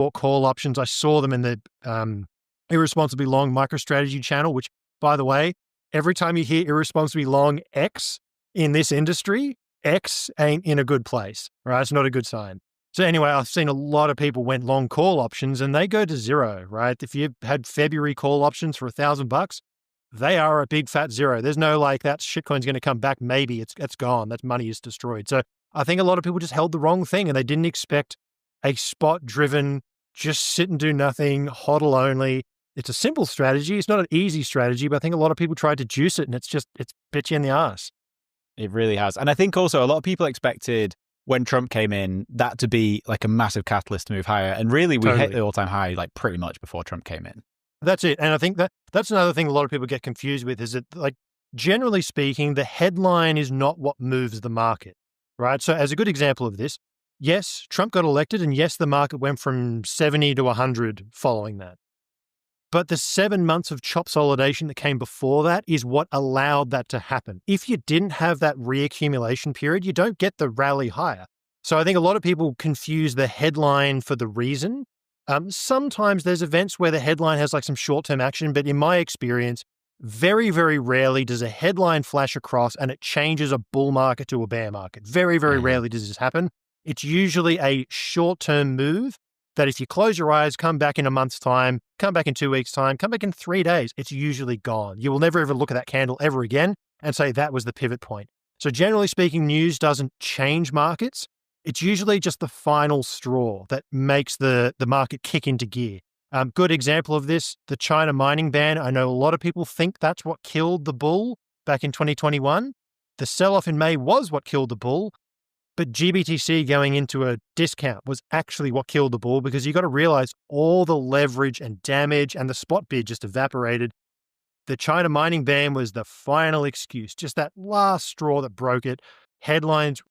bought call options. I saw them in the Irresponsibly Long MicroStrategy channel, which, by the way, every time you hear irresponsibly long X in this industry, X ain't in a good place, right? It's not a good sign. So anyway, I've seen a lot of people went long call options and they go to zero, right? If you had February call options for $1,000, they are a big fat zero. There's no like that shitcoin's going to come back. Maybe it's gone. That money is destroyed. So I think a lot of people just held the wrong thing and they didn't expect a spot driven, just sit and do nothing, hodl only. It's a simple strategy. It's not an easy strategy, but I think a lot of people tried to juice it and it's bit you in the ass. It really has. And I think also a lot of people expected when Trump came in, that to be like a massive catalyst to move higher. And really, we hit the all-time high like pretty much before Trump came in. That's it. And I think that's another thing a lot of people get confused with is that, like, generally speaking, the headline is not what moves the market, right? So as a good example of this, yes, Trump got elected and yes, the market went from 70 to 100 following that. But the 7 months of chopsolidation that came before that is what allowed that to happen. If you didn't have that reaccumulation period, you don't get the rally higher. So I think a lot of people confuse the headline for the reason. Sometimes there's events where the headline has like some short-term action, but in my experience, very, very rarely does a headline flash across and it changes a bull market to a bear market. Very, very rarely does this happen. It's usually a short-term move that if you close your eyes, come back in a month's time, come back in 2 weeks' time, come back in 3 days, it's usually gone. You will never ever look at that candle ever again and say that was the pivot point. So generally speaking, news doesn't change markets. It's usually just the final straw that makes the market kick into gear. Good example of this, the China mining ban. I know a lot of people think that's what killed the bull back in 2021. The sell-off in May was what killed the bull. But GBTC going into a discount was actually what killed the bull because you got to realize all the leverage and damage and the spot bid just evaporated. The China mining ban was the final excuse, just that last straw that broke it. Headlines